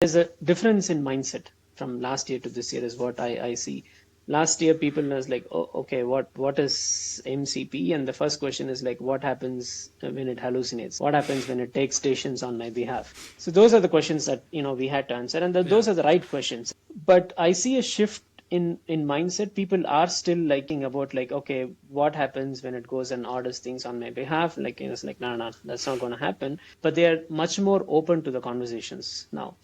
There's a difference in mindset from last year to this year is what I see. Last year, people was like, oh, okay, what is MCP? And the first question is like, what happens when it hallucinates? What happens when it takes stations on my behalf? So those are the questions that, we had to answer. And those are the right questions. But I see a shift in mindset. People are still liking about like, okay, what happens when it goes and orders things on my behalf? Like, it's like, no, that's not going to happen. But they are much more open to the conversations now.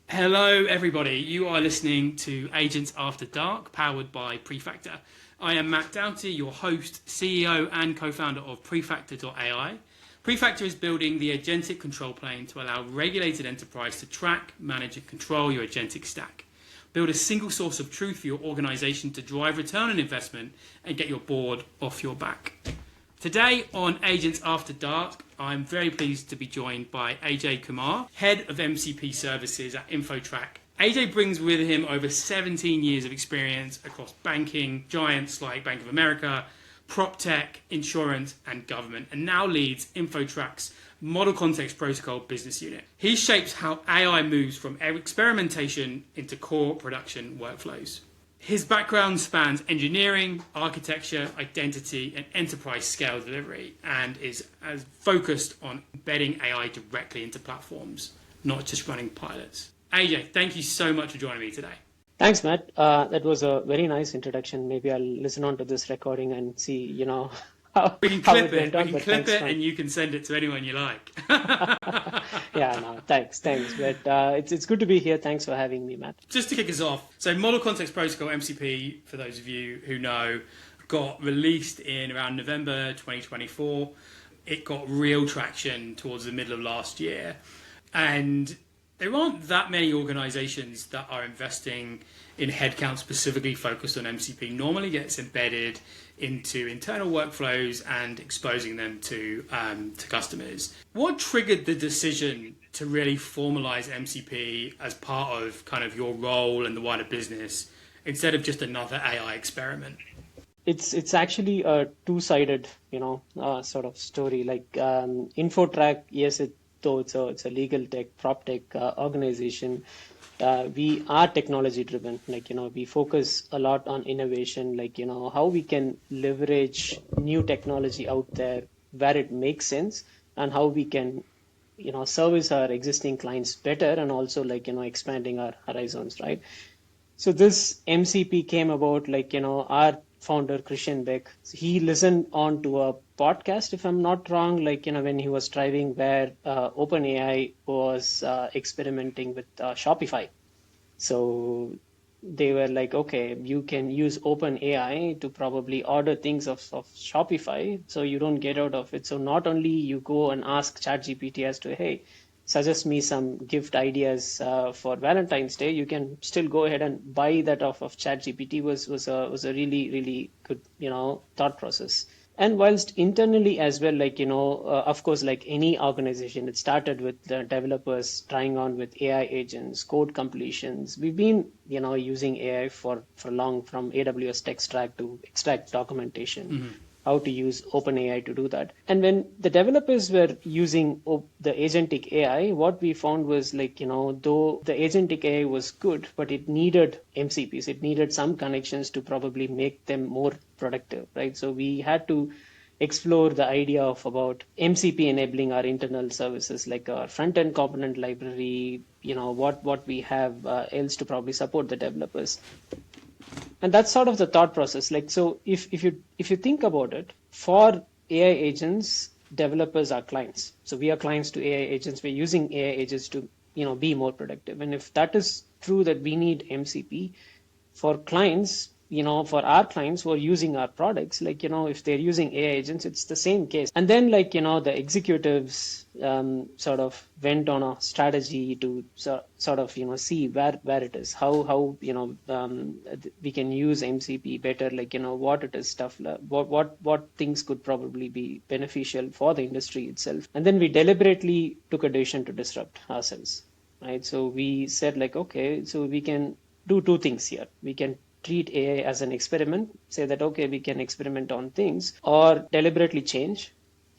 Hello everybody, you are listening to Agents After Dark, powered by Prefactor. I am Matt Doughty, your host, CEO and co-founder of Prefactor.ai. Prefactor is building the agentic control plane to allow regulated enterprise to track, manage and control your agentic stack. Build a single source of truth for your organization to drive return on investment and get your board off your back. Today on Agents After Dark, I'm very pleased to be joined by Ajay Kumar, Head of MCP Services at InfoTrack. Ajay brings with him over 17 years of experience across banking, giants like Bank of America, prop tech, insurance, and government, and now leads InfoTrack's Model Context Protocol business unit. He shapes how AI moves from experimentation into core production workflows. His background spans engineering, architecture, identity, and enterprise scale delivery, and is as focused on embedding AI directly into platforms, not just running pilots. Ajay, thank you so much for joining me today. Thanks, Matt. That was a very nice introduction. Maybe I'll listen on to this recording and see, how we can clip it. We can clip it, and you can send it to anyone you like. Yeah, no, thanks. But it's good to be here. Thanks for having me, Matt. Just to kick us off, so Model Context Protocol, MCP, for those of you who know, got released in around November 2024. It got real traction towards the middle of last year. And there aren't that many organizations that are investing in headcount specifically focused on MCP. Normally gets embedded into internal workflows and exposing them to customers. What triggered the decision to really formalize MCP as part of kind of your role and the wider business instead of just another AI experiment? It's actually a two-sided, sort of story. Like InfoTrack, yes, though it's a legal tech, prop tech organization. We are technology driven, we focus a lot on innovation, how we can leverage new technology out there where it makes sense, and how we can, service our existing clients better, and also expanding our horizons, right? So this MCP came about, our founder, Christian Beck, he listened on to a podcast, if I'm not wrong, when he was driving, where OpenAI was experimenting with Shopify. So they were like, okay, you can use OpenAI to probably order things of Shopify, so you don't get out of it. So not only you go and ask ChatGPT as to, hey, suggest me some gift ideas for Valentine's Day, you can still go ahead and buy that off of ChatGPT. Was a really, really good, thought process. And whilst internally as well, of course, like any organization, it started with the developers trying on with AI agents, code completions. We've been, using AI for long, from AWS Tech Stack to extract documentation, how to use OpenAI to do that. And when the developers were using the agentic AI, what we found was though the agentic AI was good, but it needed MCPs, it needed some connections to probably make them more productive, right? So we had to explore the idea of about MCP enabling our internal services, like our front-end component library, what we have else to probably support the developers. And that's sort of the thought process. So if you think about it, for AI agents, developers are clients. So we are clients to AI agents. We're using AI agents to, be more productive. And if that is true, that we need MCP for clients, for our clients who are using our products, if they're using AI agents, it's the same case. And then the executives sort of went on a strategy to sort of, see where it is, how we can use MCP better, what it is stuff, what things could probably be beneficial for the industry itself. And then we deliberately took a decision to disrupt ourselves, right? So we said okay, so we can do two things here. We can treat AI as an experiment, say that, okay, we can experiment on things, or deliberately change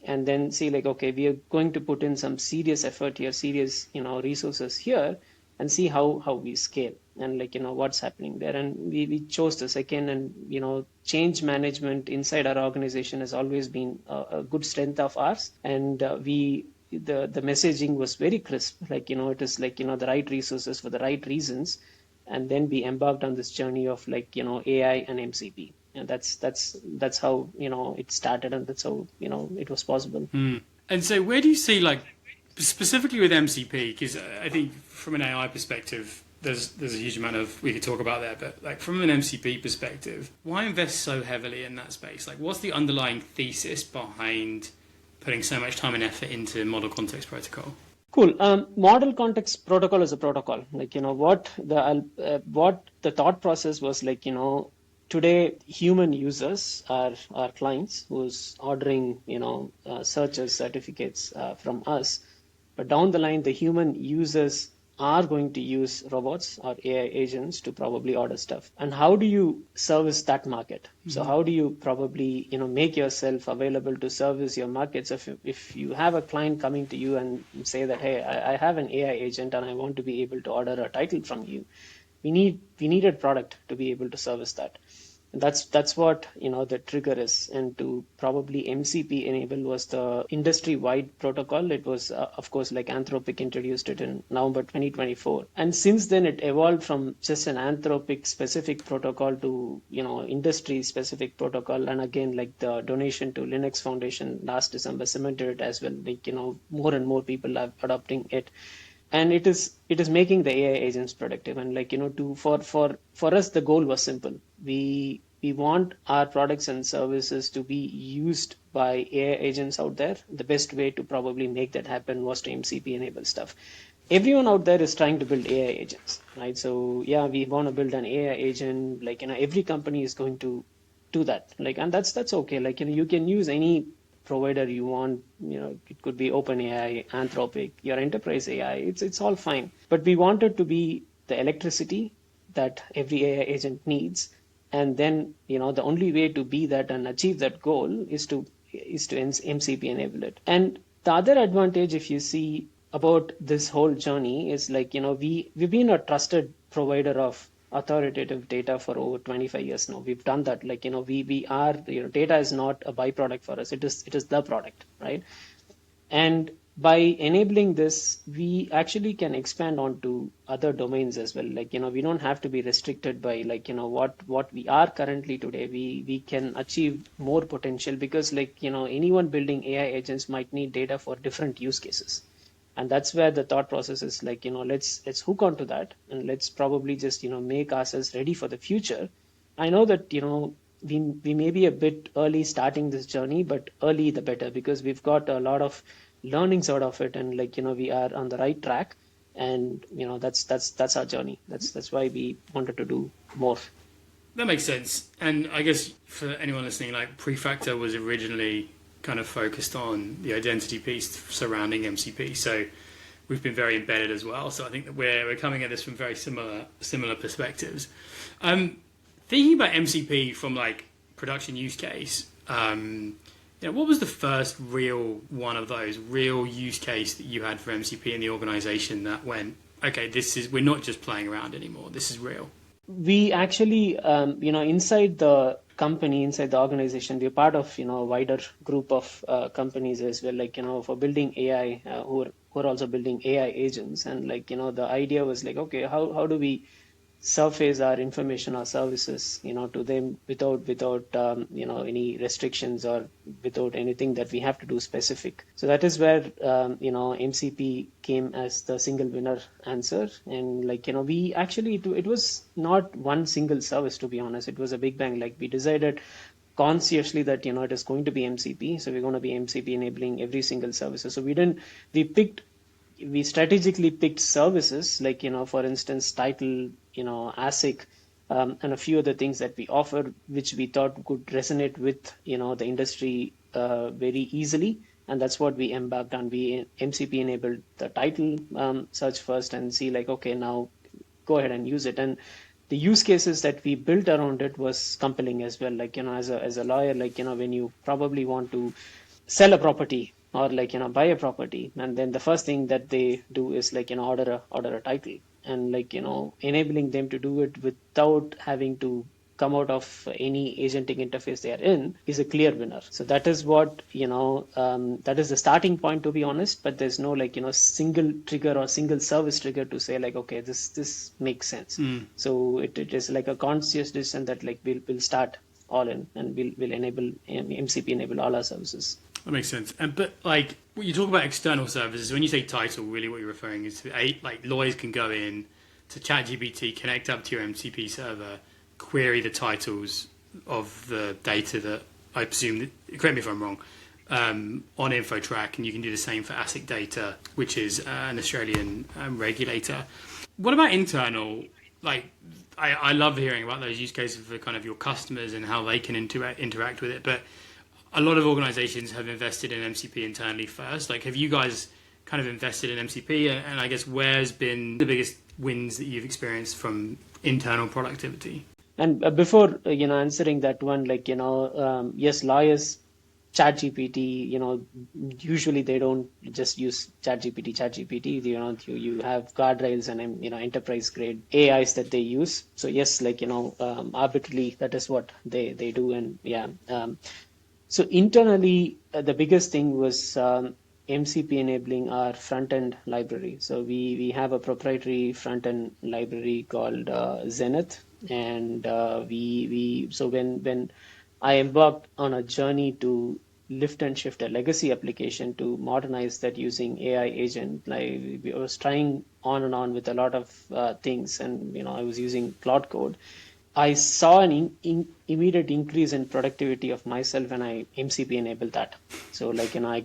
and then see like, okay, we are going to put in some serious effort here, serious, resources here, and see how we scale and like, what's happening there. And we chose the second. And change management inside our organization has always been a good strength of ours. And the messaging was very crisp, like, it is like, the right resources for the right reasons. And then we embarked on this journey of like, AI and MCP. And that's how it started, and that's how it was possible. And so, where do you see, like, specifically with MCP? Because I think from an AI perspective, there's a huge amount of we could talk about there. But like from an MCP perspective, why invest so heavily in that space? Like, what's the underlying thesis behind putting so much time and effort into model context protocol? Cool. Model context protocol is a protocol. Like, what the thought process was like, today human users are clients who's ordering, searches, certificates from us. But down the line, the human users are going to use robots or AI agents to probably order stuff. And how do you service that market? So how do you probably, make yourself available to service your markets? If you have a client coming to you and say that, hey, I have an AI agent and I want to be able to order a title from you, we need a product to be able to service that. And that's what the trigger is. And to probably MCP enable was the industry-wide protocol. It was of course like Anthropic introduced it in November 2024, and since then it evolved from just an Anthropic specific protocol to industry specific protocol. And again, like the donation to Linux Foundation last December cemented it as well. Like more and more people are adopting it. And it is making the AI agents productive. And like for us the goal was simple. We want our products and services to be used by AI agents out there. The best way to probably make that happen was to MCP enable stuff. Everyone out there is trying to build AI agents, right? So yeah, we want to build an AI agent. Like every company is going to do that. Like, and that's okay. Like you can use any provider you want. It could be OpenAI, Anthropic, your enterprise AI. It's all fine. But we want it to be the electricity that every AI agent needs. And then the only way to be that and achieve that goal is to MCP enable it. And the other advantage, if you see about this whole journey, is like we've been a trusted provider of authoritative data for over 25 years now. We've done that. Like we are, data is not a byproduct for us. It is the product, right? And by enabling this, we actually can expand onto other domains as well. Like we don't have to be restricted by like what we are currently today. We can achieve more potential, because like anyone building AI agents might need data for different use cases. And that's where the thought process is like let's hook onto that, and let's probably just make ourselves ready for the future. I know that we may be a bit early starting this journey, but early the better, because we've got a lot of learnings out of it. And like we are on the right track. And that's our journey. That's why we wanted to do more. That makes sense. And I guess for anyone listening, like Prefactor was originally kind of focused on the identity piece surrounding MCP. So we've been very embedded as well. So I think that we're coming at this from very similar perspectives. Thinking about MCP from like production use case, what was the first real one of those real use case that you had for MCP in the organization that went, okay, we're not just playing around anymore. This is real. We actually, inside the company, inside the organization, we're part of, a wider group of companies as well, like, for building AI, who are also building AI agents. And like, the idea was like, okay, how do we surface our information or services, to them without any restrictions, or without anything that we have to do specific. So that is where MCP came as the single winner answer. And like we actually it was not one single service, to be honest. It was a big bang. Like we decided consciously that it is going to be MCP, so we're going to be MCP enabling every single service. So we strategically picked services like, for instance, title, ASIC, and a few other things that we offer, which we thought could resonate with, the industry very easily. And that's what we embarked on. We MCP enabled the title search first, and see like, okay, now go ahead and use it. And the use cases that we built around it was compelling as well. Like, as a lawyer, like, when you probably want to sell a property or buy a property, and then the first thing that they do is order a title, and enabling them to do it without having to come out of any agentic interface they are in is a clear winner. So that is what that is the starting point, to be honest. But there's no single trigger or single service trigger to say okay, this makes sense. So it is like a conscious decision that we'll start all in, and we'll enable MCP enable all our services. That makes sense. But when you talk about external services, when you say title, really what you're referring is to lawyers can go in to ChatGPT, connect up to your MCP server, query the titles of the data that I presume, correct me if I'm wrong, on InfoTrack, and you can do the same for ASIC data, which is an Australian regulator. What about internal? I love hearing about those use cases for kind of your customers and how they can interact with it, but a lot of organizations have invested in MCP internally first. Have you guys kind of invested in MCP? And I guess where's been the biggest wins that you've experienced from internal productivity? And before answering that one, yes, lawyers, ChatGPT, usually they don't just use ChatGPT. You have guardrails and enterprise grade AIs that they use. So yes, arbitrarily that is what they do. And yeah, so internally the biggest thing was MCP enabling our front end library. So we have a proprietary front end library called Zenith. And so when I embarked on a journey to lift and shift a legacy application to modernize that using AI agent, I was trying on and on with a lot of things, and I was using Cloud Code. I saw an immediate increase in productivity of myself when I MCP enabled that. So I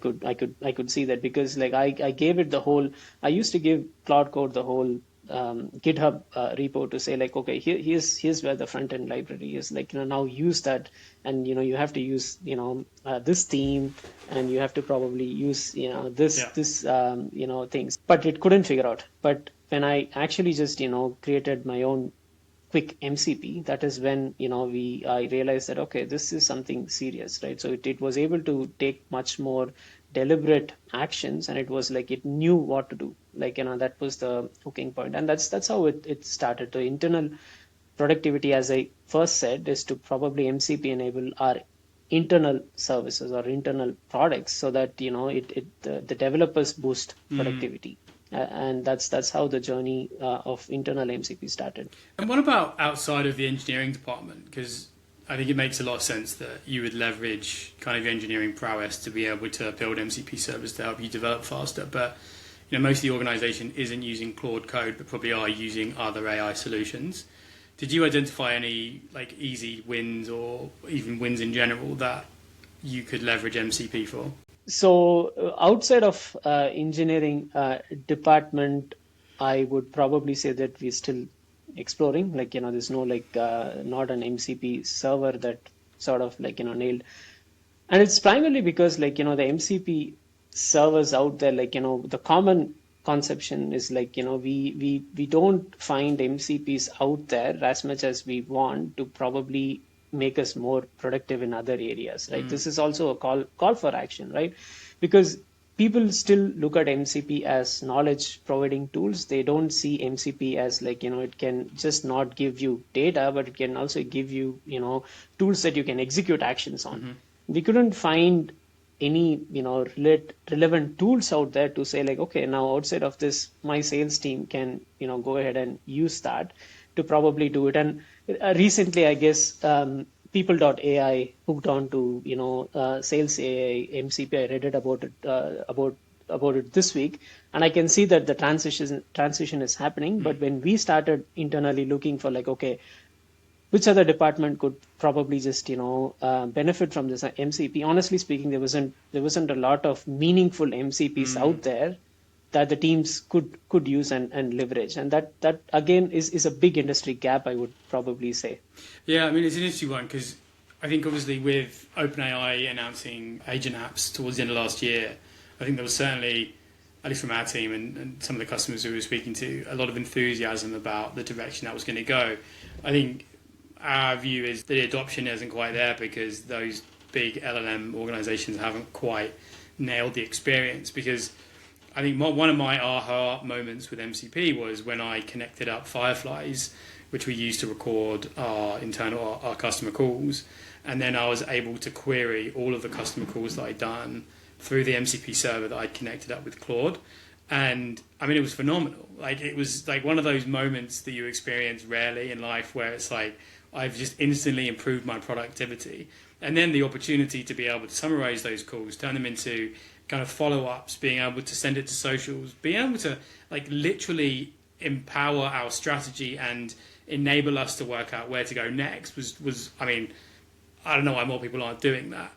could see that, because I gave it the whole. I used to give Cloud Code the whole GitHub repo to say okay, here's where the front end library is, now use that, and you have to use this theme, and you have to probably use this things, but it couldn't figure out. But when I actually just created my own quick MCP, that is when I realized that okay, this is something serious, right? So it was able to take much more deliberate actions, and it was it knew what to do. That was the hooking point, and that's how it started. The internal productivity, as I first said, is to probably MCP enable our internal services or internal products, so that the developers boost productivity. And that's how the journey of internal MCP started. And what about outside of the engineering department? Because I think it makes a lot of sense that you would leverage kind of your engineering prowess to be able to build MCP servers to help you develop faster. But most of the organization isn't using Claude Code, but probably are using other AI solutions. Did you identify any easy wins, or even wins in general, that you could leverage MCP for? So outside of engineering department, I would probably say that we're still exploring. There's no not an MCP server that sort of nailed, and it's primarily because the MCP servers out there, the common conception is we don't find MCPs out there as much as we want to probably make us more productive in other areas, right? This is also a call for action, right? Because people still look at MCP as knowledge providing tools. They don't see MCP as it can just not give you data, but it can also give you tools that you can execute actions on. We couldn't find any relevant tools out there to say okay, now outside of this, my sales team can go ahead and use that to probably do it. And recently, I guess people.ai hooked on to sales AI MCP. I read it about it this week, and I can see that the transition is happening. But when we started internally looking for okay, which other department could probably just benefit from this MCP, honestly speaking, there wasn't a lot of meaningful MCPs out there that the teams could use and leverage, and that again is a big industry gap, I would probably say. Yeah, I mean, it's an interesting one, because I think obviously with OpenAI announcing agent apps towards the end of last year, I think there was certainly, at least from our team and some of the customers who we were speaking to, a lot of enthusiasm about the direction that was going to go. I think our view is the adoption isn't quite there, because those big LLM organizations haven't quite nailed the experience, because I think one of my aha moments with MCP was when I connected up Fireflies, which we use to record our customer calls, and then I was able to query all of the customer calls that I'd done through the MCP server that I'd connected up with Claude. And I mean, it was phenomenal. Like, it was like one of those moments that you experience rarely in life, where it's like, I've just instantly improved my productivity. And then the opportunity to be able to summarize those calls, turn them into kind of follow-ups, being able to send it to socials, being able to like literally empower our strategy and enable us to work out where to go next was I mean, I don't know why more people aren't doing that.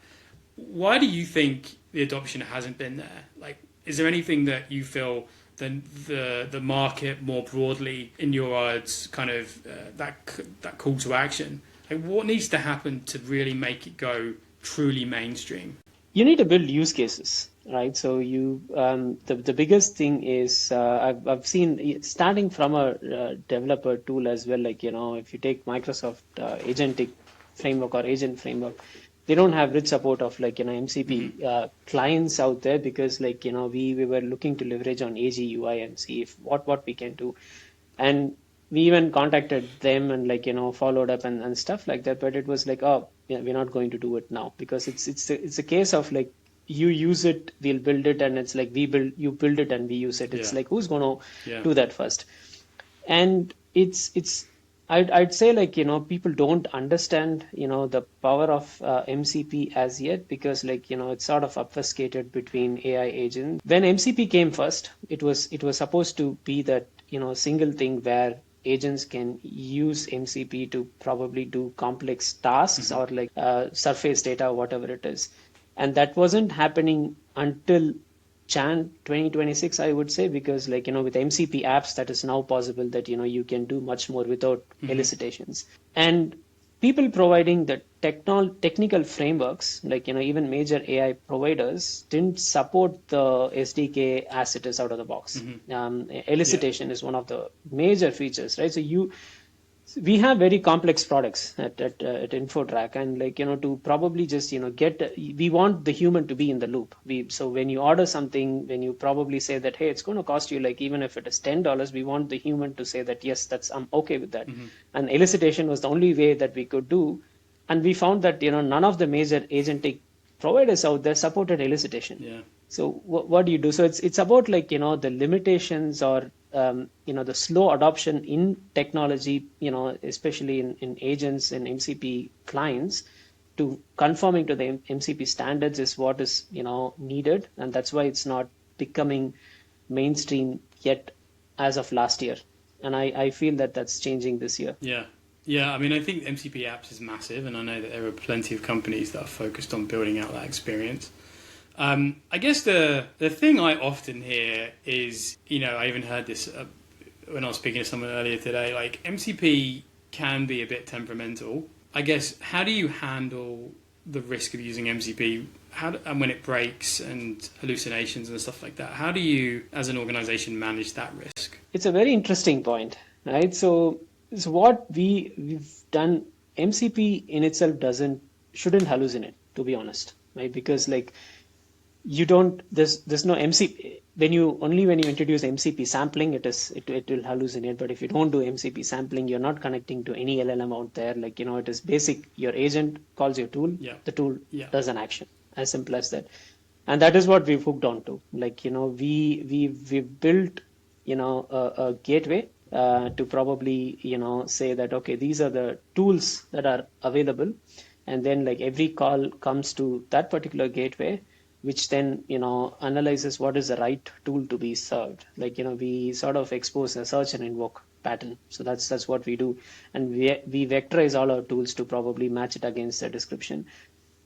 Why do you think the adoption hasn't been there? Like, is there anything that you feel the market more broadly, in your words, kind of that call to action? Like, what needs to happen to really make it go truly mainstream? You need to build use cases, right? So the biggest thing is I've seen, starting from a developer tool as well. Like, if you take Microsoft agentic framework or agent framework, they don't have rich support of MCP clients out there, because we were looking to leverage on AG UI and see if what we can do. And we even contacted them and followed up and stuff like that, but it was like, oh yeah, we're not going to do it now, because it's a case of like, you use it, we'll build it, and it's like you build it and we use it. It's like, who's going to do that first? And I'd say people don't understand the power of MCP as yet, because it's sort of obfuscated between AI agents. When MCP came first, it was supposed to be that single thing where agents can use MCP to probably do complex tasks or surface data, whatever it is. And that wasn't happening until Jan 2026, I would say, because with MCP apps, that is now possible that you can do much more without elicitations. And people providing the technical frameworks, even major AI providers, didn't support the SDK as it is out of the box. Elicitation is one of the major features, right? So we have very complex products at InfoTrack, and to probably just we want the human to be in the loop. So when you order something, when you probably say that, hey, it's going to cost you, even if it is $10, we want the human to say that, yes, I'm okay with that. And elicitation was the only way that we could do, and we found that none of the major agentic providers out there supported elicitation. So what do you do? So it's about the limitations, or the slow adoption in technology, especially in agents and MCP clients, to conforming to the MCP standards is what is needed, and that's why it's not becoming mainstream yet as of last year. And I feel that that's changing this year. Yeah, I mean, I think MCP apps is massive, and I know that there are plenty of companies that are focused on building out that experience. I guess the thing I often hear is, I even heard this when I was speaking to someone earlier today, like MCP can be a bit temperamental. I guess, how do you handle the risk of using MCP and when it breaks and hallucinations and stuff like that? How do you, as an organization, manage that risk? It's a very interesting point, right? So what we've done, MCP in itself shouldn't hallucinate, to be honest, right? Because there's no MCP when you introduce MCP sampling, it will hallucinate. But if you don't do MCP sampling, you're not connecting to any LLM out there. It is basic. Your agent calls your tool, the tool does an action, as simple as that. And that is what we've hooked on to. We've built a gateway to probably say that, okay, these are the tools that are available, and then every call comes to that particular gateway, which then analyzes what is the right tool to be served. We sort of expose a search and invoke pattern. So that's what we do, and we vectorize all our tools to probably match it against the description.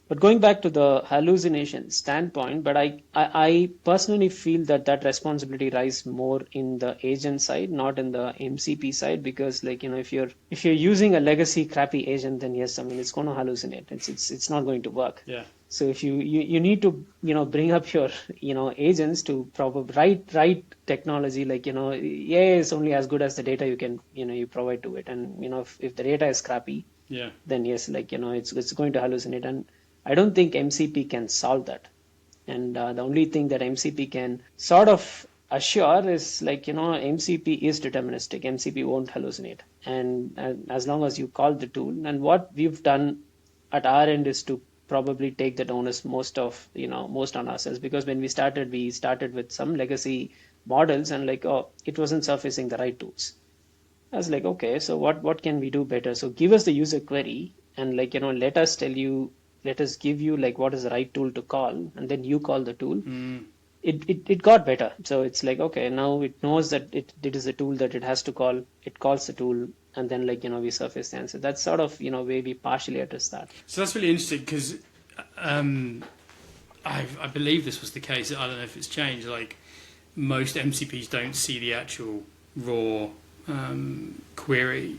But going back to the hallucination standpoint, but I personally feel that responsibility lies more in the agent side, not in the MCP side, because if you're using a legacy crappy agent, then yes, I mean, it's going to hallucinate. It's not going to work. So if you need to bring up your agents to probably write technology, it's only as good as the data you can you provide to it, and if the data is crappy, then yes, it's going to hallucinate. And I don't think MCP can solve that. And the only thing that MCP can sort of assure is MCP is deterministic. MCP won't hallucinate. And as long as you call the tool, and what we've done at our end is to probably take that onus most on ourselves, because when we started with some legacy models, and it wasn't surfacing the right tools. I was like, okay, so what can we do better? So give us the user query, and let us give you what is the right tool to call, and then you call the tool. It got better. So it's like, okay, now it knows that it is a tool that it has to call. It calls the tool, and then we surface the answer. That's sort of way we partially address that. So that's really interesting, because I believe this was the case. I don't know if it's changed. Like, most MCPs don't see the actual raw query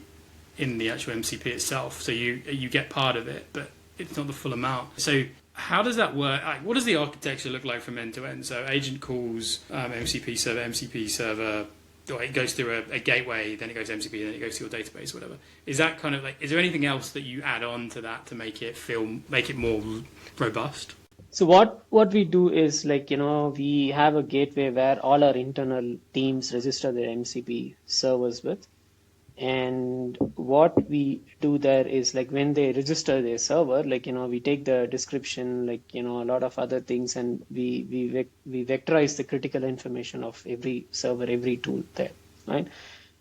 in the actual MCP itself. So you get part of it, but it's not the full amount. So how does that work? Like, what does the architecture look like from end to end? So agent calls MCP server, or it goes through a gateway, then it goes to MCP, then it goes to your database, whatever. Is that kind of is there anything else that you add on to that to make it more robust? So what we do is we have a gateway where all our internal teams register their MCP servers with. And what we do there is when they register their server, we take the description, a lot of other things, and we vectorize the critical information of every server, every tool there, right?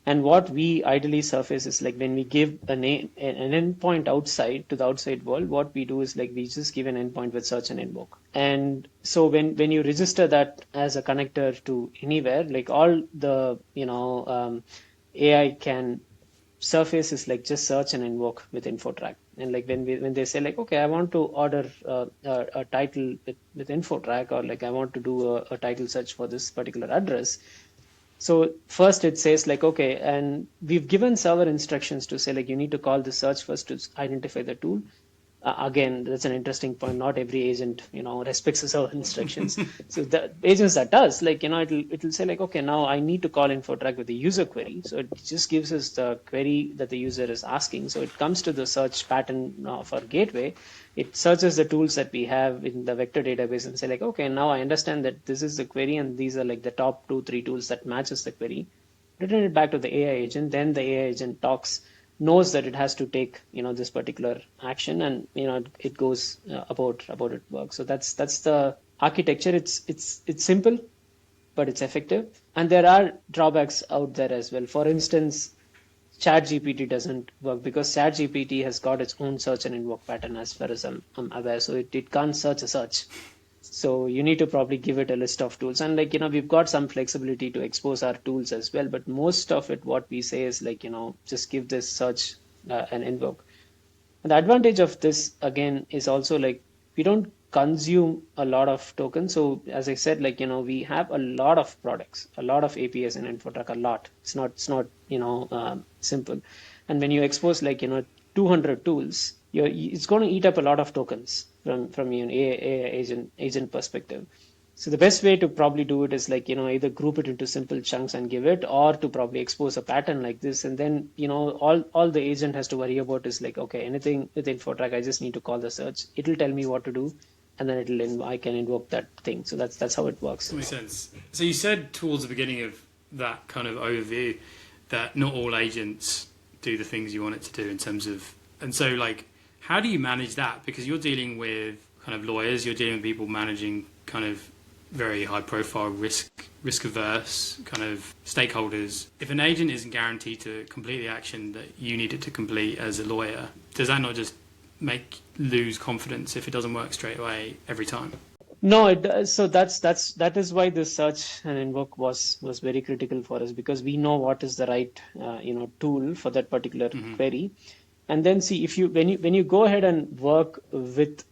And what we ideally surface is when we give an endpoint outside to the outside world, what we do is we just give an endpoint with search-and-invoke. And so when you register that as a connector to anywhere, all the AI can surface is just search and invoke with InfoTrack. And when they say okay, I want to order a title with InfoTrack, or I want to do a title search for this particular address. So first it says okay, and we've given server instructions to say you need to call the search first to identify the tool. Again, that's an interesting point. Not every agent, respects the server instructions. So the agents that does, it'll say okay, now I need to call InfoTrack with the user query. So it just gives us the query that the user is asking. So it comes to the search pattern of our gateway. It searches the tools that we have in the vector database and say okay, now I understand that this is the query and these are the top 2-3 tools that matches the query. Return it back to the AI agent. Then the AI agent knows that it has to take this particular action, and it goes about it works. So that's the architecture. It's simple, but it's effective, and there are drawbacks out there as well. For instance, ChatGPT doesn't work because ChatGPT has got its own search and invoke pattern, as far as I'm aware. So it can't search a search. So you need to probably give it a list of tools, and we've got some flexibility to expose our tools as well. But most of it, what we say is just give this search and invoke. And the advantage of this again is also we don't consume a lot of tokens. So as I said, we have a lot of products, a lot of APIs in InfoTrack, a lot. It's not simple. And when you expose 200 tools, it's going to eat up a lot of tokens from an agent perspective. So the best way to probably do it is either group it into simple chunks and give it, or to probably expose a pattern like this, and then all the agent has to worry about is okay, anything with InfoTrack, I just need to call the search. It'll tell me what to do, and then I can invoke that thing. So that's how it works. That makes sense. So you said towards the beginning of that kind of overview that not all agents do the things you want it to do in terms of, and so how do you manage that? Because you're dealing with kind of lawyers, you're dealing with people managing kind of very high profile risk averse kind of stakeholders. If an agent isn't guaranteed to complete the action that you need it to complete as a lawyer, does that not just lose confidence if it doesn't work straight away every time? No, it does. So that is why this search and invoke was very critical for us, because we know what is the right tool for that particular query. And then see when you go ahead and work with,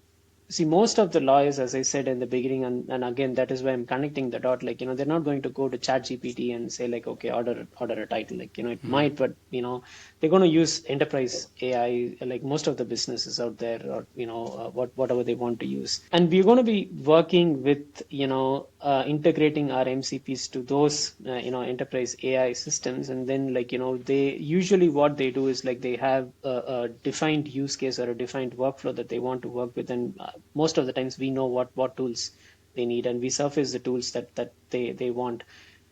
most of the lawyers, as I said in the beginning, and again, that is why I'm connecting the dot, they're not going to go to ChatGPT and say okay, order a title, it might, but they're going to use enterprise AI, most of the businesses out there, or whatever they want to use. And we're going to be working with integrating our MCPs to those enterprise AI systems, and then they usually what they do is they have a defined use case or a defined workflow that they want to work with, and most of the times we know what tools they need, and we surface the tools that they want.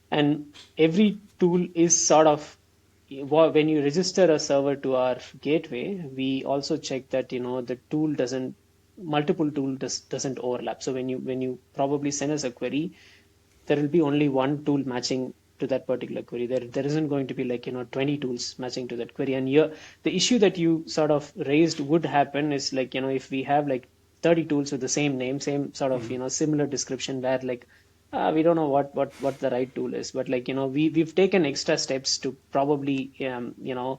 And every tool is sort of, when you register a server to our gateway, we also check that the tool doesn't multiple tool doesn't overlap. So when you probably send us a query, there will be only one tool matching to that particular query. There isn't going to be 20 tools matching to that query. And the issue that you sort of raised would happen is if we have 30 tools with the same name, same sort of similar description, where we don't know what the right tool is. But we've taken extra steps to probably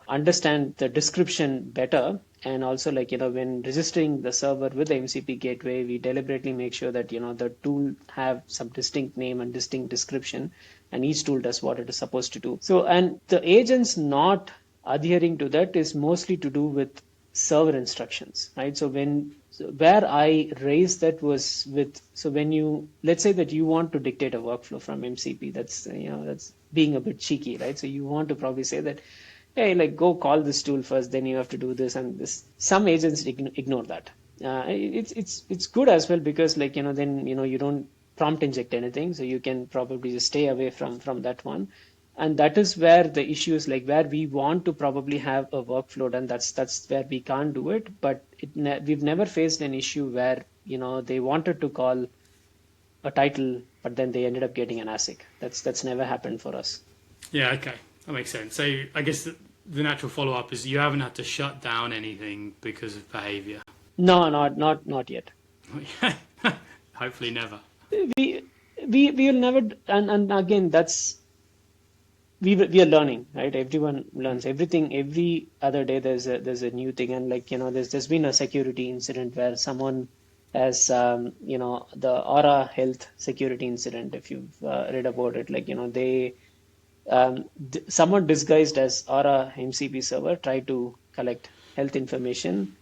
understand the description better. And also when registering the server with the MCP gateway, we deliberately make sure that the tool have some distinct name and distinct description, and each tool does what it is supposed to do. So, and the agents not adhering to that is mostly to do with server instructions, right? So where I raised that was when let's say that you want to dictate a workflow from MCP, that's being a bit cheeky, right? So you want to probably say that, hey, go call this tool first, then you have to do this and this. Some agents ignore that. It's good as well, because then you don't prompt inject anything, so you can probably just stay away from that one. And that is where the issue is, where we want to probably have a workflow, and that's where we can't do it. But we've never faced an issue where they wanted to call a title, but then they ended up getting an ASIC. That's never happened for us. Yeah, okay. That makes sense. So I guess the natural follow-up is you haven't had to shut down anything because of behavior. No, not yet. Hopefully never. We will never, and again, that's we are learning, right? Everyone learns everything. Every other day there's a new thing, and there's been a security incident where someone has the Aura Health security incident. If you've read about it, they someone disguised as Aura MCP server tried to collect health information,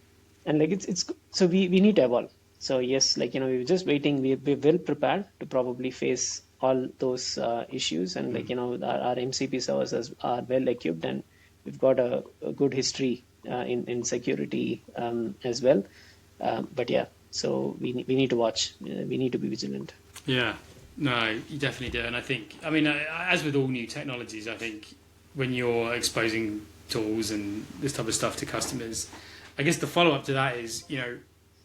and it's so we need to evolve. So yes, we're just waiting. We're well prepared to probably face all those issues, and our MCP servers are well equipped, and we've got a good history in security as well. But yeah, so we need to watch. We need to be vigilant. Yeah. No, you definitely do. And I think, as with all new technologies, I think when you're exposing tools and this type of stuff to customers, I guess the follow-up to that is,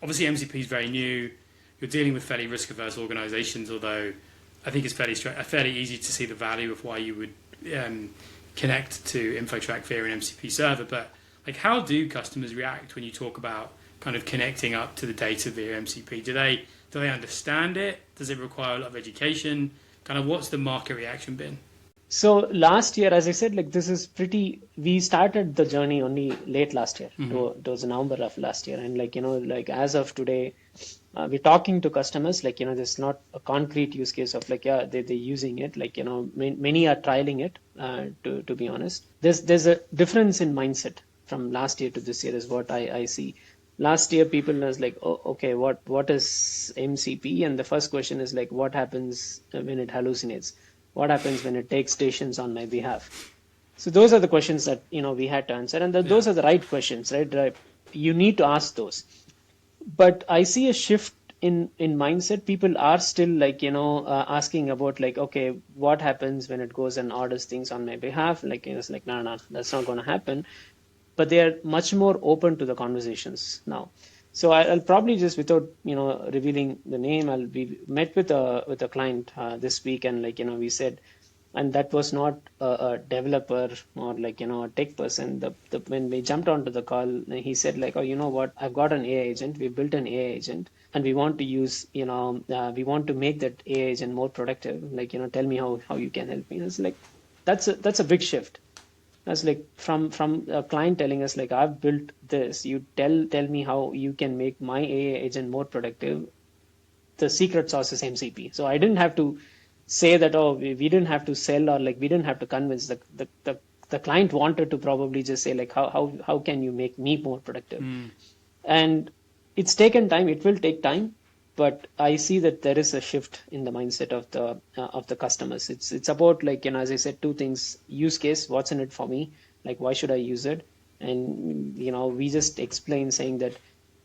obviously MCP is very new. You're dealing with fairly risk-averse organizations, although I think it's fairly easy to see the value of why you would connect to InfoTrack via an MCP server. But how do customers react when you talk about kind of connecting up to the data via MCP? Do they understand it? Does it require a lot of education? Kind of what's the market reaction been? So last year, as I said, we started the journey only late last year. Mm-hmm. It was November of last year. And as of today, we're talking to customers, there's not a concrete use case of they're using it. Many are trialing it, to be honest. There's a difference in mindset from last year to this year is what I see. Last year, people was oh, okay, what is MCP? And the first question is what happens when it hallucinates? What happens when it takes stations on my behalf? So those are the questions that we had to answer, and those are the right questions, right? You need to ask those. But I see a shift in mindset. People are still asking about okay, what happens when it goes and orders things on my behalf? It's no, that's not going to happen. But they are much more open to the conversations now. So I'll probably just, without revealing the name, we met with a client this week, and we said, and that was not a developer or a tech person. When we jumped onto the call, he said oh, you know what, I've got an AI agent. We built an AI agent, and we want to use we want to make that AI agent more productive. Tell me how you can help me. And it's that's a big shift. That's from a client telling us I've built this. You tell me how you can make my AI agent more productive. The secret sauce is MCP. So I didn't have to say that we didn't have to sell, or we didn't have to convince. The client wanted to probably just say how can you make me more productive? And it's taken time. It will take time. But I see that there is a shift in the mindset of the customers. It's about as I said, two things: use case, what's in it for me, why should I use it? And we just explain saying that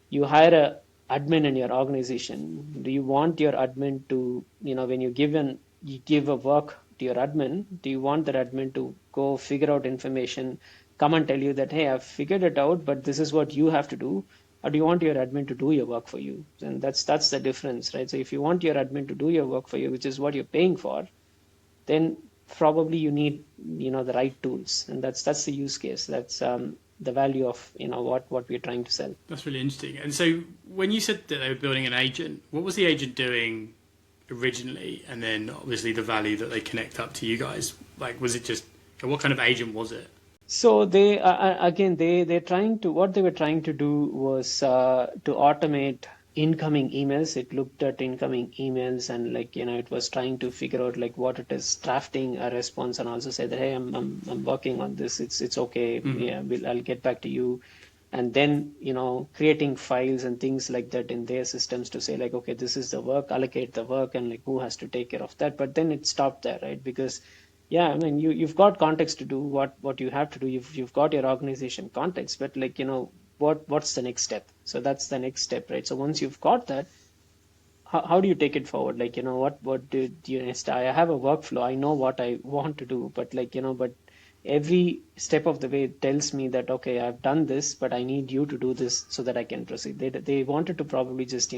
you hire admin in your organization, do you want your admin to, when you give a work to your admin, do you want that admin to go figure out information, come and tell you that, hey, I've figured it out, but this is what you have to do? Or do you want your admin to do your work for you? And that's the difference, right? So if you want your admin to do your work for you, which is what you're paying for, then probably you need, the right tools. And that's the use case. That's the value of, what we're trying to sell. That's really interesting. And so when you said that they were building an agent, what was the agent doing originally? And then obviously the value that they connect up to you guys, like, was it just, what kind of agent was it? So they again they're trying to, what they were trying to do was to automate incoming emails. It looked at incoming emails and it was trying to figure out like what it is, drafting a response, and also say that, hey, I'm working on this. It's okay. Yeah, I'll get back to you. And then creating files and things like that in their systems to say like, okay, this is the work, allocate the work, and like who has to take care of that. But then it stopped there, right? Because yeah, I mean, you've got context to do what you have to do. You've got your organization context, but what's the next step? So that's the next step, right? So once you've got that, how do you take it forward? What do you next? I have a workflow. I know what I want to do, but but every step of the way tells me that, okay, I've done this, but I need you to do this so that I can proceed. They wanted to probably just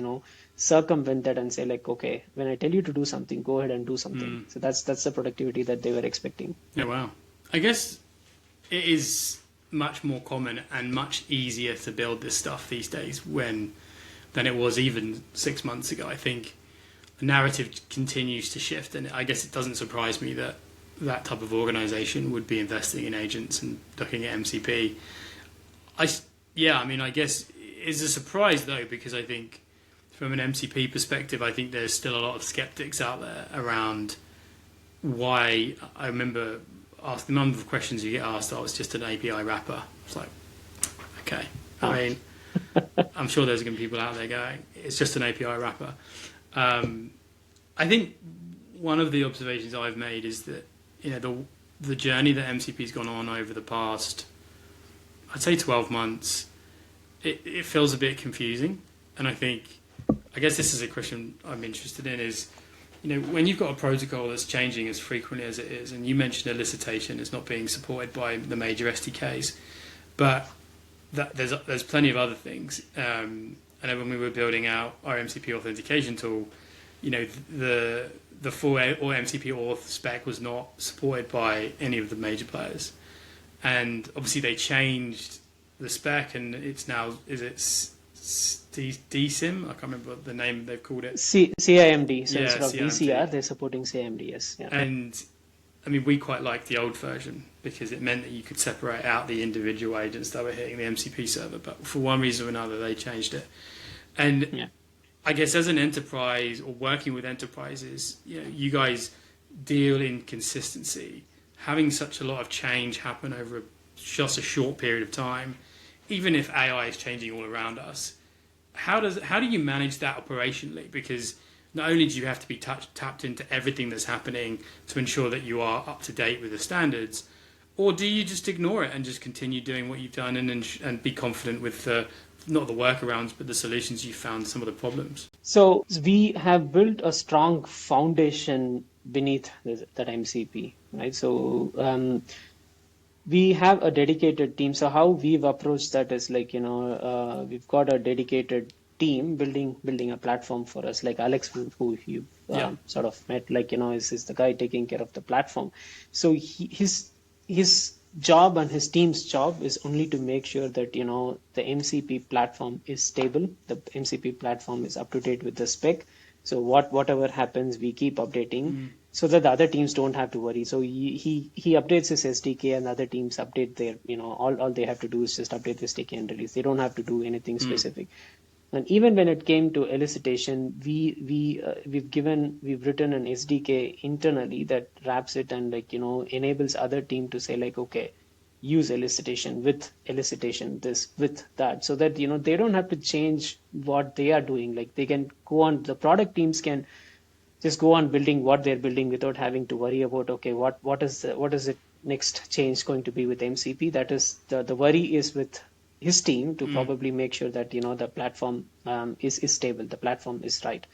circumvent that and say like, okay, when I tell you to do something, go ahead and do something. So that's the productivity that they were expecting. Yeah, wow. I guess it is much more common and much easier to build this stuff these days than it was even 6 months ago. I think the narrative continues to shift, and I guess it doesn't surprise me that that type of organization would be investing in agents and looking at MCP. I guess it's a surprise though, because I think from an MCP perspective, I think there's still a lot of skeptics out there around why. I remember asking the number of questions you get asked, it's just an API wrapper. It's like, okay. I mean, I'm sure there's going to be people out there going, it's just an API wrapper. I think one of the observations I've made is that the journey that MCP's gone on over the past, I'd say 12 months, it feels a bit confusing. And I guess this is a question I'm interested in is, when you've got a protocol that's changing as frequently as it is, and you mentioned elicitation is not being supported by the major SDKs, but there's plenty of other things. And when we were building out our MCP authentication tool, the full or MCP auth spec was not supported by any of the major players, and obviously they changed the spec, and it's now DSIM? I can't remember what the name they've called it. CIMD. So yeah, instead of CIMD. DCR, they're supporting CIMD. Yes. Yeah. And I mean, we quite liked the old version because it meant that you could separate out the individual agents that were hitting the MCP server, but for one reason or another, they changed it. And yeah. I guess as an enterprise or working with enterprises, you guys deal in consistency. Having such a lot of change happen over just a short period of time, even if AI is changing all around us, how do you manage that operationally? Because not only do you have to be tapped into everything that's happening to ensure that you are up to date with the standards, or do you just ignore it and just continue doing what you've done and be confident with not the workarounds, but the solutions you found, some of the problems? So we have built a strong foundation beneath that MCP, right? So we have a dedicated team. So how we've approached that is we've got a dedicated team building a platform for us. Like Alex, who you sort of met, is the guy taking care of the platform. So his job and his team's job is only to make sure that the MCP platform is stable, the MCP platform is up to date with the spec. So whatever happens, we keep updating so that the other teams don't have to worry. So he updates his SDK, and the other teams update their all they have to do is just update the SDK and release. They don't have to do anything specific. And even when it came to elicitation, we've written an SDK internally that wraps it and enables other team to say okay, use elicitation with elicitation this with that, so that they don't have to change what they are doing. Like they can go on, the product teams can just go on building what they're building without having to worry about what is it next change going to be with MCP. That is the worry is with his team to probably make sure that the platform is stable, the platform is right,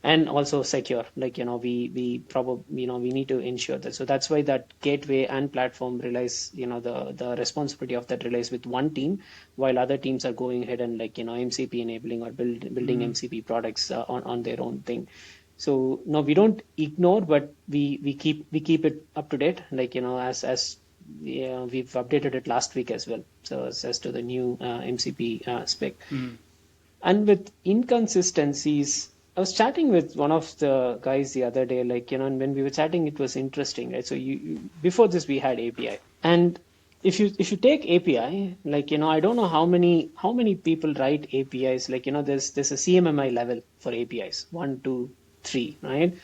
and also secure. Like we probably we need to ensure that. So that's why that gateway and platform relies the responsibility of that relies with one team, while other teams are going ahead and MCP enabling or building MCP products on their own thing. So no, we don't ignore, but we keep it up to date. As yeah, we've updated it last week as well. So as to the new MCP spec. And with inconsistencies, I was chatting with one of the guys the other day, and when we were chatting, it was interesting, right? So before this, we had API, and if you take API, I don't know how many people write APIs. There's a CMMI level for APIs, 1, 2, 3, right?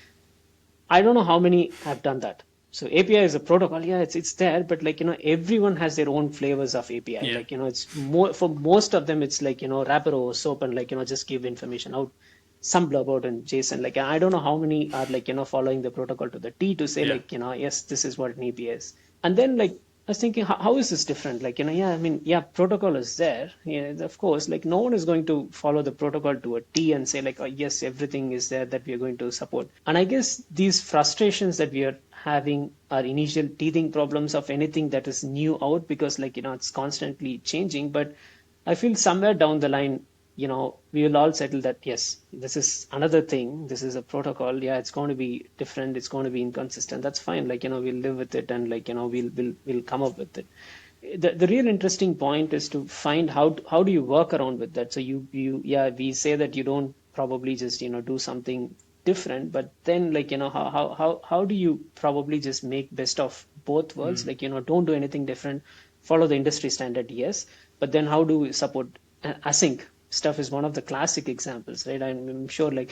I don't know how many have done that. So API is a protocol. Yeah, it's there, but everyone has their own flavors of API. Yeah. It's more for most of them. It's wrapper or soap and just give information out, some blurb out in JSON. I don't know how many are following the protocol to the T to say Yeah. yes, this is what an API is. And then I was thinking, how is this different? Yeah, I mean, yeah, protocol is there. Yeah, of course, no one is going to follow the protocol to a T and say oh, yes, everything is there that we are going to support. And I guess these frustrations that we are having are initial teething problems of anything that is new out, because it's constantly changing. But I feel somewhere down the line, we will all settle that, yes, this is another thing. This is a protocol. Yeah, it's going to be different. It's going to be inconsistent. That's fine. We'll live with it, and we'll come up with it. The real interesting point is to find how do you work around with that. So we say that you don't probably just do something different, but then how do you probably just make best of both worlds? Don't do anything different, follow the industry standard, yes, but then how do we support async stuff is one of the classic examples, right? I'm sure MCP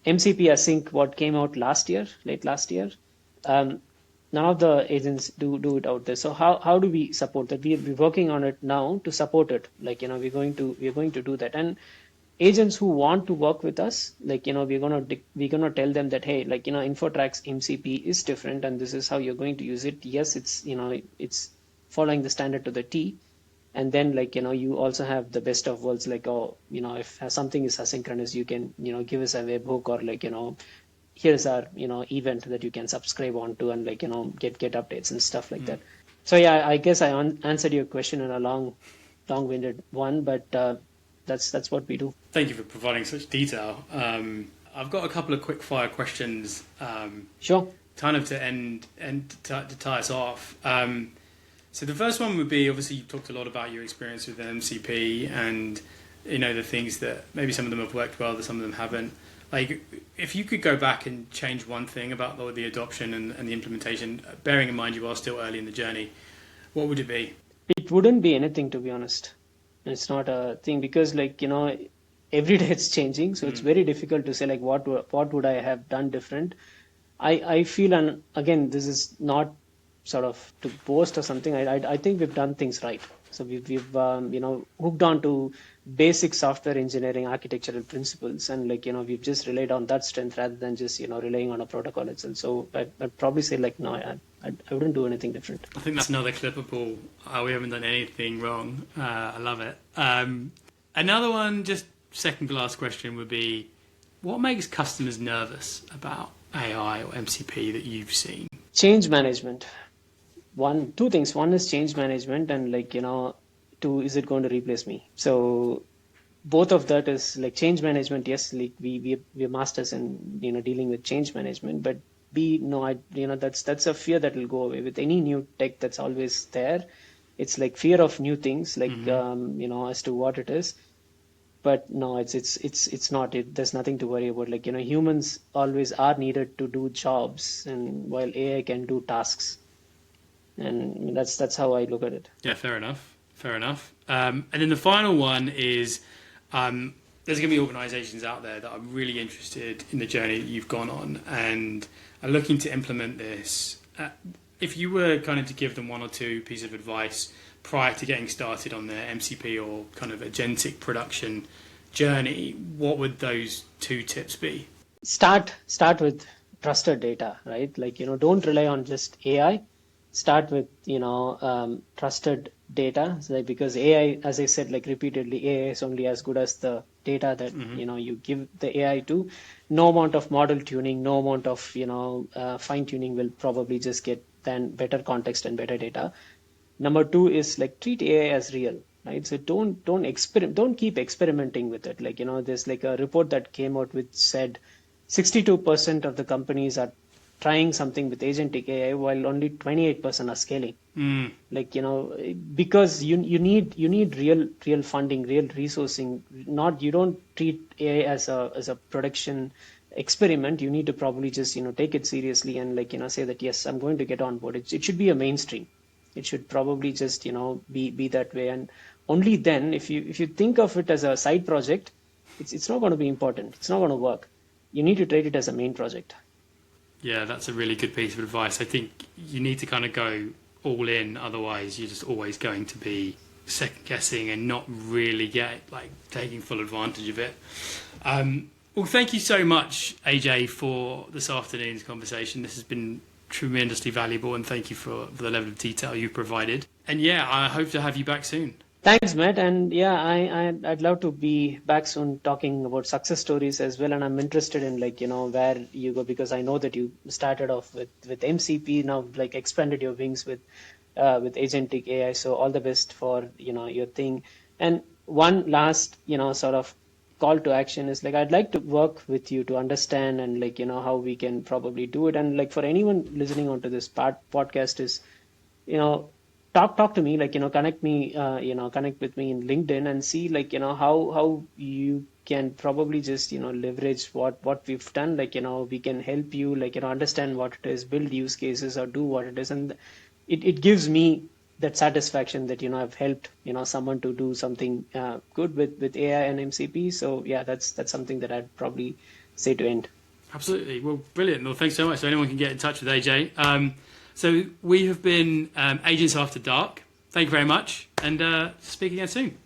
async, what came out late last year, none of the agents do it out there. So how do we support that? We're working on it now to support it. We're going to do that. And agents who want to work with us, we're gonna tell them that, hey, InfoTrack's MCP is different, and this is how you're going to use it. Yes, it's following the standard to the T. And then you also have the best of worlds, if something is asynchronous, you can give us a webhook, or here's our event that you can subscribe onto and get updates and stuff like that. So yeah, I guess I answered your question in a long-winded one, but that's what we do. Thank you for providing such detail. I've got a couple of quick fire questions. Sure. Kind of to end and to tie us off. So the first one would be, obviously you talked a lot about your experience with the MCP and the things that maybe some of them have worked well, that some of them haven't. If you could go back and change one thing about the adoption and the implementation, bearing in mind you are still early in the journey, what would it be? It wouldn't be anything, to be honest. It's not a thing, because every day it's changing, so it's very difficult to say what would I have done different. I feel, and again, this is not sort of to boast or something. I think we've done things right. So we've hooked on to basic software engineering architectural principles, and we've just relied on that strength rather than just relying on a protocol itself. So I'd probably say no, I wouldn't do anything different. I think that's another clippable. We haven't done anything wrong. I love it. Another one, just second to last question, would be, what makes customers nervous about AI or MCP that you've seen? Change management. Two things. One is change management, and two, is it going to replace me? So both of that is change management. Yes, we're masters in dealing with change management, but B, no, that's a fear that will go away with any new tech. That's always there. It's fear of new things, as to what it is. But no, it's not. There's nothing to worry about. Humans always are needed to do jobs, and while AI can do tasks. And that's how I look at it. Yeah, fair enough. And then the final one is, there's going to be organisations out there that are really interested in the journey that you've gone on and are looking to implement this. If you were kind of to give them one or two pieces of advice prior to getting started on their MCP or kind of agentic production journey, what would those two tips be? Start with trusted data, right? Don't rely on just AI. start with, trusted data. So because AI, as I said, like repeatedly, AI is only as good as the data that, you give the AI to. No amount of model tuning, no amount of, fine tuning will probably just get then better context and better data. Number two is like treat AI as real, right? So don't keep experimenting with it. Like, there's like a report that came out which said 62% of the companies are trying something with agentic AI while only 28% are scaling. Like, because you need real funding, real resourcing. Not, you don't treat AI as a production experiment. You need to probably just, take it seriously and, like, say that yes, I'm going to get on board. It should be a mainstream. It should probably just, be that way. And only then, if you think of it as a side project, it's not going to be important. It's not going to work. You need to treat it as a main project. Yeah, that's a really good piece of advice. I think you need to kind of go all in, otherwise you're just always going to be second guessing and not really get like taking full advantage of it. Well, thank you so much, Ajay, for this afternoon's conversation. This has been tremendously valuable, and thank you for the level of detail you provided. And yeah, I hope to have you back soon. Thanks, Matt. And yeah, I'd love to be back soon talking about success stories as well. And I'm interested in, like, where you go, because I know that you started off with MCP, now like expanded your wings with agentic AI. So all the best for, your thing. And one last, sort of call to action is, like, I'd like to work with you to understand and, like, how we can probably do it. And like for anyone listening onto this podcast is, you know talk to me, like, connect with me in LinkedIn and see, like, how you can probably just, leverage what we've done. Like, we can help you, like, understand what it is, build use cases or do what it is. And it gives me that satisfaction that, I've helped, someone to do something good with AI and MCP. So yeah, that's something that I'd probably say to end. Absolutely. Well, brilliant. Well, thanks so much. So anyone can get in touch with AJ. So we have been Agents After Dark. Thank you very much, and speak again soon.